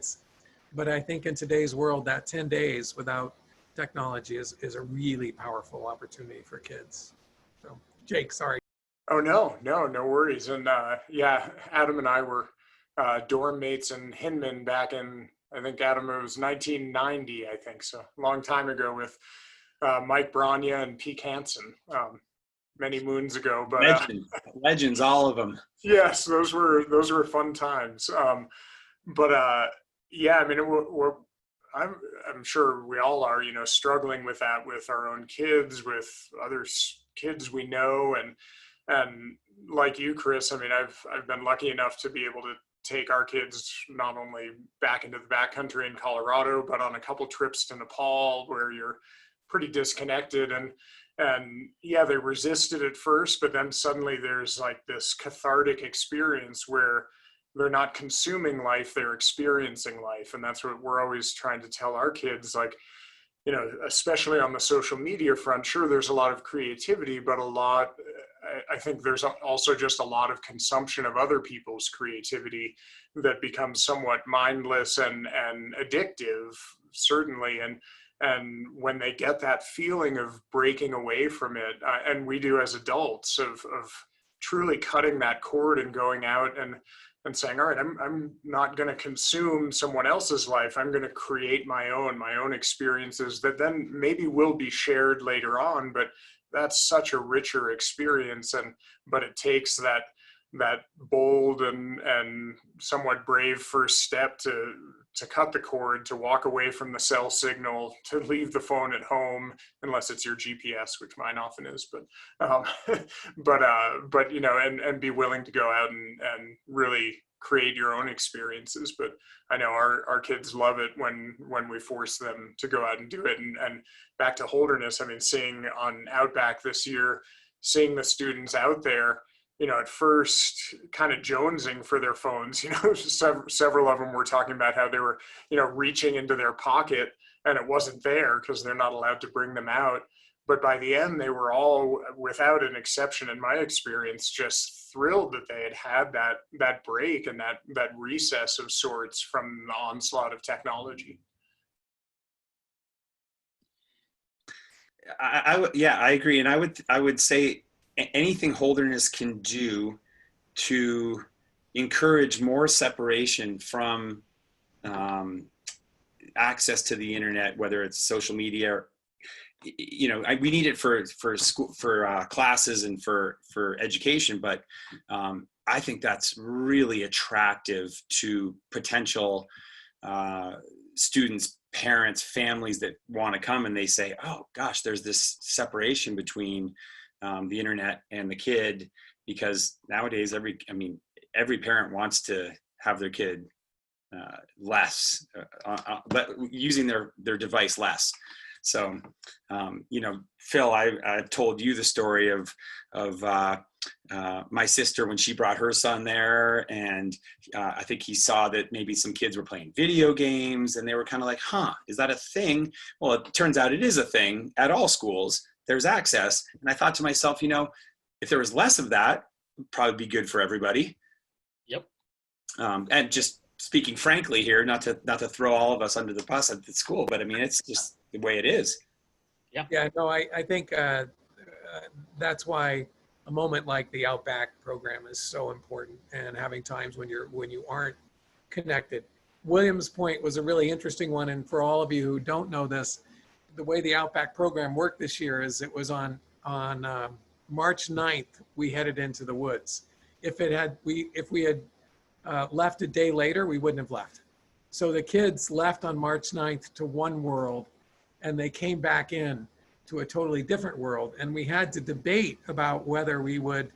I think in today's world, that 10 days without technology is a really powerful opportunity for kids. So Jake, sorry. Oh, no worries. And yeah, Adam and I were dorm mates in Hinman back in, I think, Adam, it was 1990, I think, so a long time ago, with Mike Branya and Pete Hansen, many moons ago. But legends, all of them. Yes, those were fun times. Yeah, I mean, I'm sure we all are, struggling with that with our own kids, with other kids we know, and like you, Chris, I mean, I've been lucky enough to be able to take our kids not only back into the backcountry in Colorado, but on a couple trips to Nepal where you're pretty disconnected, and yeah, they resisted at first, but then suddenly there's like this cathartic experience where they're not consuming life, they're experiencing life. And that's what we're always trying to tell our kids, like, especially on the social media front. Sure, there's a lot of creativity, but a lot, I think there's also just a lot of consumption of other people's creativity that becomes somewhat mindless and addictive, certainly. And when they get that feeling of breaking away from it, and we do as adults, of truly cutting that cord and going out and saying, all right, I'm not going to consume someone else's life. I'm going to create my own experiences that then maybe will be shared later on, but that's such a richer experience. But it takes that bold and somewhat brave first step to cut the cord, to walk away from the cell signal, to leave the phone at home, unless it's your GPS, which mine often is, but you know, and be willing to go out and really create your own experiences. But I know our kids love it when we force them to go out and do it. And back to Holderness, I mean, seeing on Outback this year, seeing the students out there, you know, at first kind of jonesing for their phones, you know, several of them were talking about how they were, you know, reaching into their pocket and it wasn't there because they're not allowed to bring them out. But by the end, they were all, without an exception in my experience, just thrilled that they had that break and that recess of sorts from the onslaught of technology. I agree. And I would say anything Holderness can do to encourage more separation from access to the internet, whether it's social media, or, you know, we need it for school, for classes and for education, but I think that's really attractive to potential students, parents, families that want to come, and they say, oh gosh, there's this separation between the internet and the kid, because nowadays every parent wants to have their kid using their device less. So, you know, Phil, I've told you the story of my sister when she brought her son there, and I think he saw that maybe some kids were playing video games, and they were kind of like, huh, is that a thing? Well, it turns out it is a thing at all schools. There's access. And I thought to myself, you know, if there was less of that, it'd probably be good for everybody. Yep. And just speaking frankly here, not to throw all of us under the bus at the school, but I mean, it's just the way it is. Yeah. Yeah, no, I think that's why a moment like the Outback program is so important, and having times when you aren't connected. William's point was a really interesting one. And for all of you who don't know this, the way the Outback program worked this year is it was on March 9th, we headed into the woods. If we had left a day later, we wouldn't have left. So the kids left on March 9th to one world, and they came back in to a totally different world. And we had to debate about whether we would,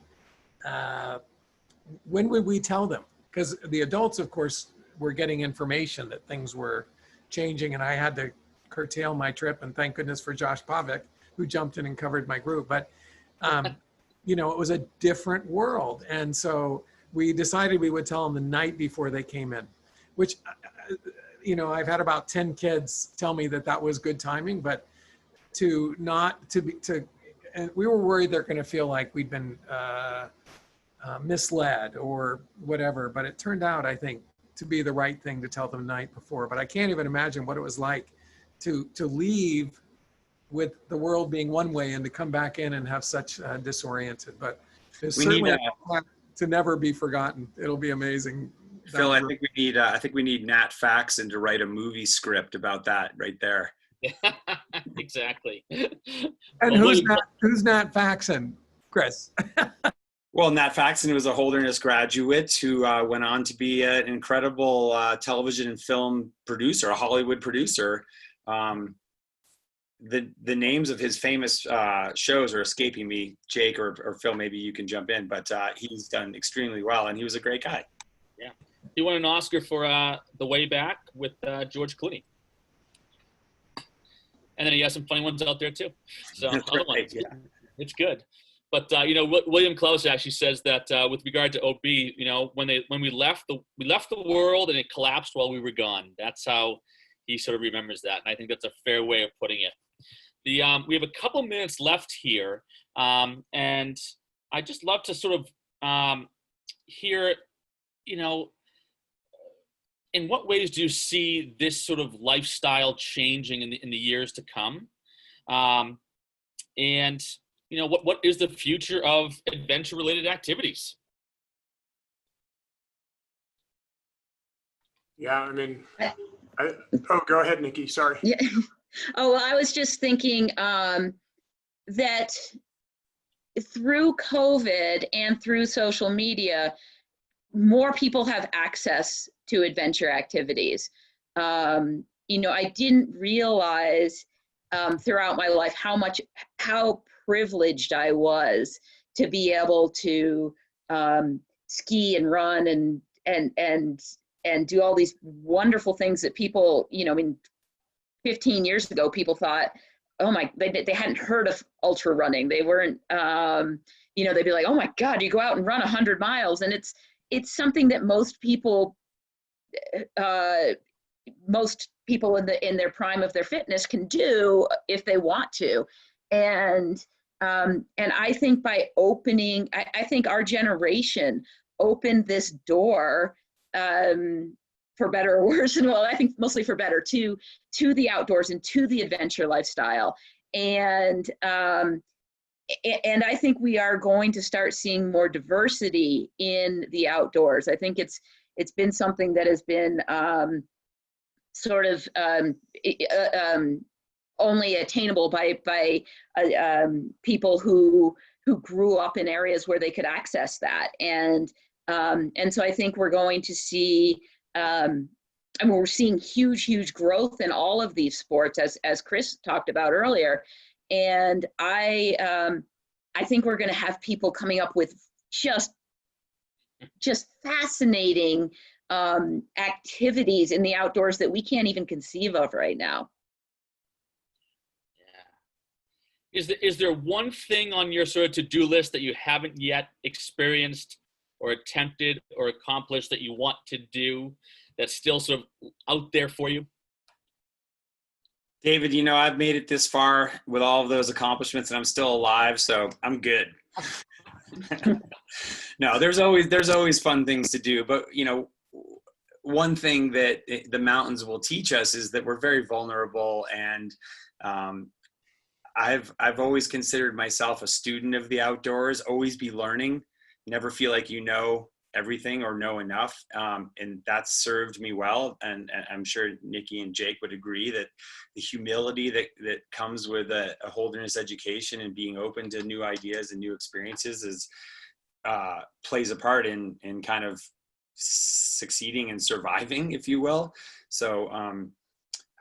when would we tell them? Because the adults, of course, were getting information that things were changing, and I had to curtail my trip, and thank goodness for Josh Pavic, who jumped in and covered my group. But, you know, it was a different world. And so we decided we would tell them the night before they came in, which, you know, I've had about 10 kids tell me that was good timing, but and we were worried they're going to feel like we'd been misled or whatever, but it turned out, I think, to be the right thing to tell them the night before. But I can't even imagine what it was like to leave with the world being one way and to come back in and have such disoriented. But it's certainly to never be forgotten. It'll be amazing. Phil, I think we need Nat Faxon to write a movie script about that right there. Exactly. And who's Nat Faxon, Chris? Well, Nat Faxon was a Holderness graduate who went on to be an incredible television and film producer, a Hollywood producer. The names of his famous shows are escaping me. Jake or Phil, maybe you can jump in, but he's done extremely well, and he was a great guy. Yeah. He won an Oscar for The Way Back with George Clooney. And then he has some funny ones out there too. So right, yeah. It's good. But you know, William Klaus actually says that with regard to OB, you know, when we left the world and it collapsed while we were gone. That's how he sort of remembers that, and I think that's a fair way of putting it. We have a couple minutes left here, and I'd just love to sort of hear, you know, in what ways do you see this sort of lifestyle changing in the years to come? And, you know, what is the future of adventure-related activities? Yeah, I mean, oh, go ahead, Nikki, sorry. Yeah. Oh, well, I was just thinking that through COVID and through social media, more people have access to adventure activities. You know, I didn't realize throughout my life how privileged I was to be able to ski and run and do all these wonderful things that people, you know, I mean, 15 years ago, people thought, oh my, they hadn't heard of ultra running. They weren't, you know, they'd be like, oh my God, you go out and run 100 miles. And it's something that most people in their prime of their fitness can do if they want to. And I think by opening, I think our generation opened this door, for better or worse, and well, I think mostly for better, to the outdoors and to the adventure lifestyle. And I think we are going to start seeing more diversity in the outdoors. I think it's been something that has been sort of only attainable by people who grew up in areas where they could access that. And so I think we're going to see, I mean, we're seeing huge growth in all of these sports, as Chris talked about earlier. And I think we're going to have people coming up with just fascinating activities in the outdoors that we can't even conceive of right now. Yeah. Is there one thing on your sort of to-do list that you haven't yet experienced or attempted or accomplished that you want to do that's still sort of out there for you? David, you know, I've made it this far with all of those accomplishments and I'm still alive, so I'm good. No, there's always fun things to do, but you know, one thing that the mountains will teach us is that we're very vulnerable, and I've always considered myself a student of the outdoors, always be learning, never feel like you know everything or know enough, and that's served me well. And I'm sure Nikki and Jake would agree that the humility that comes with a Holderness education and being open to new ideas and new experiences is plays a part in kind of succeeding and surviving, if you will. So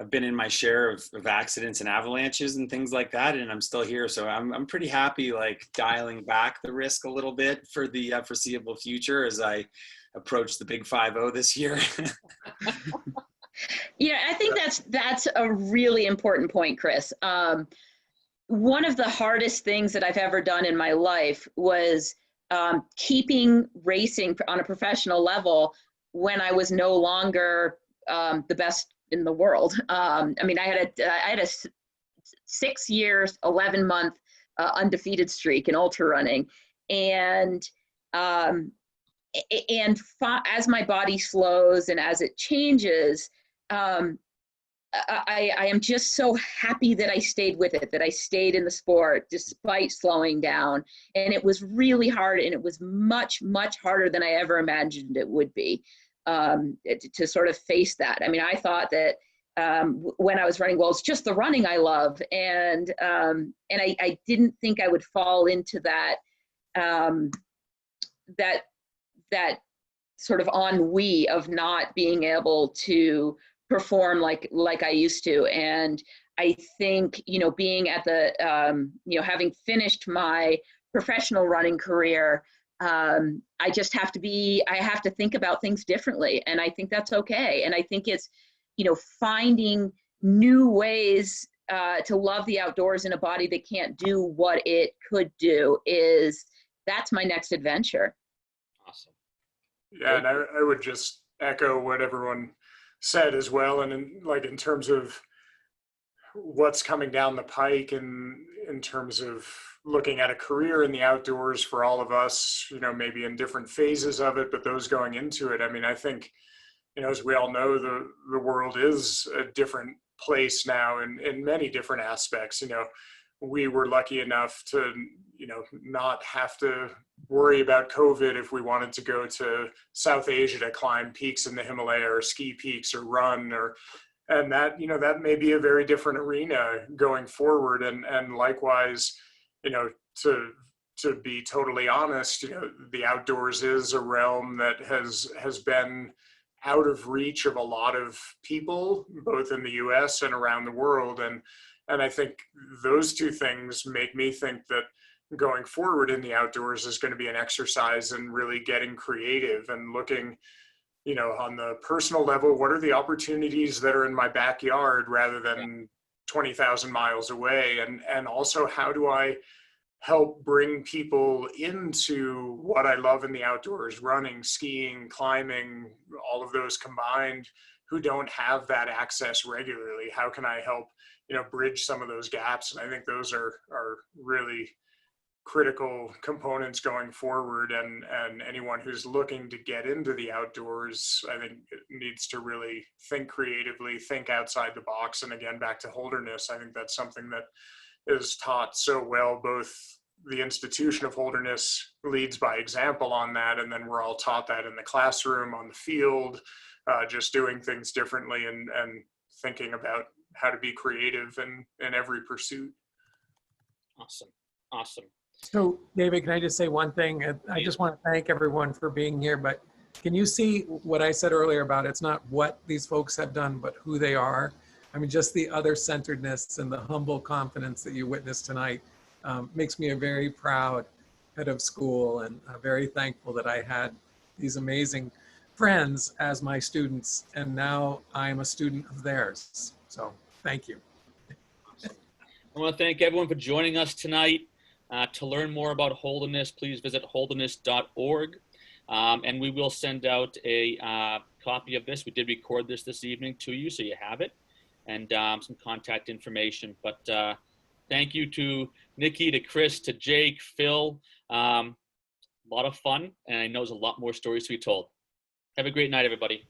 I've been in my share of accidents and avalanches and things like that, and I'm still here. So I'm pretty happy, like dialing back the risk a little bit for the foreseeable future as I approach the big 5-0 this year. Yeah, I think that's a really important point, Chris. One of the hardest things that I've ever done in my life was keeping racing on a professional level when I was no longer the best in the world. I mean, I had a 6 years, 11-month undefeated streak in ultra running, and as my body slows and as it changes, I am just so happy that I stayed with it, that I stayed in the sport despite slowing down. And it was really hard, and it was much harder than I ever imagined it would be, to sort of face that. I mean, I thought that when I was running, well, it's just the running I love. And I didn't think I would fall into that, that sort of ennui of not being able to perform like I used to. And I think, you know, being at the, you know, having finished my professional running career, I just have to think about things differently. And I think that's okay. And I think it's, you know, finding new ways to love the outdoors in a body that can't do what it could do that's my next adventure. Awesome. Yeah, and I would just echo what everyone said as well. And in terms of what's coming down the pike in terms of looking at a career in the outdoors for all of us, maybe in different phases of it, but those going into it. I mean, I think, as we all know, the world is a different place now in many different aspects. We were lucky enough to, not have to worry about COVID if we wanted to go to South Asia to climb peaks in the Himalaya or ski peaks or run and that, that may be a very different arena going forward. And likewise, to be totally honest, the outdoors is a realm that has been out of reach of a lot of people, both in the US and around the world. And I think those two things make me think that going forward in the outdoors is going to be an exercise in really getting creative and looking, on the personal level, what are the opportunities that are in my backyard rather than 20,000 miles away? And also, how do I help bring people into what I love in the outdoors, running, skiing, climbing, all of those combined, who don't have that access regularly? How can I help, bridge some of those gaps? And I think those are really critical components going forward. And anyone who's looking to get into the outdoors, I think it needs to really think creatively, think outside the box. And again, back to Holderness, I think that's something that is taught so well. Both the institution of Holderness leads by example on that, and then we're all taught that in the classroom, on the field, just doing things differently and thinking about how to be creative in every pursuit. Awesome. So David, can I just say one thing? I just want to thank everyone for being here, but can you see what I said earlier about it's not what these folks have done, but who they are? I mean, just the other-centeredness and the humble confidence that you witnessed tonight makes me a very proud head of school, and very thankful that I had these amazing friends as my students, and now I'm a student of theirs. So thank you. I want to thank everyone for joining us tonight. To learn more about Holderness, please visit holderness.org. And we will send out a copy of this. We did record this evening to you, so you have it, and some contact information. But thank you to Nikki, to Chris, to Jake, Phil. A lot of fun, and I know there's a lot more stories to be told. Have a great night, everybody.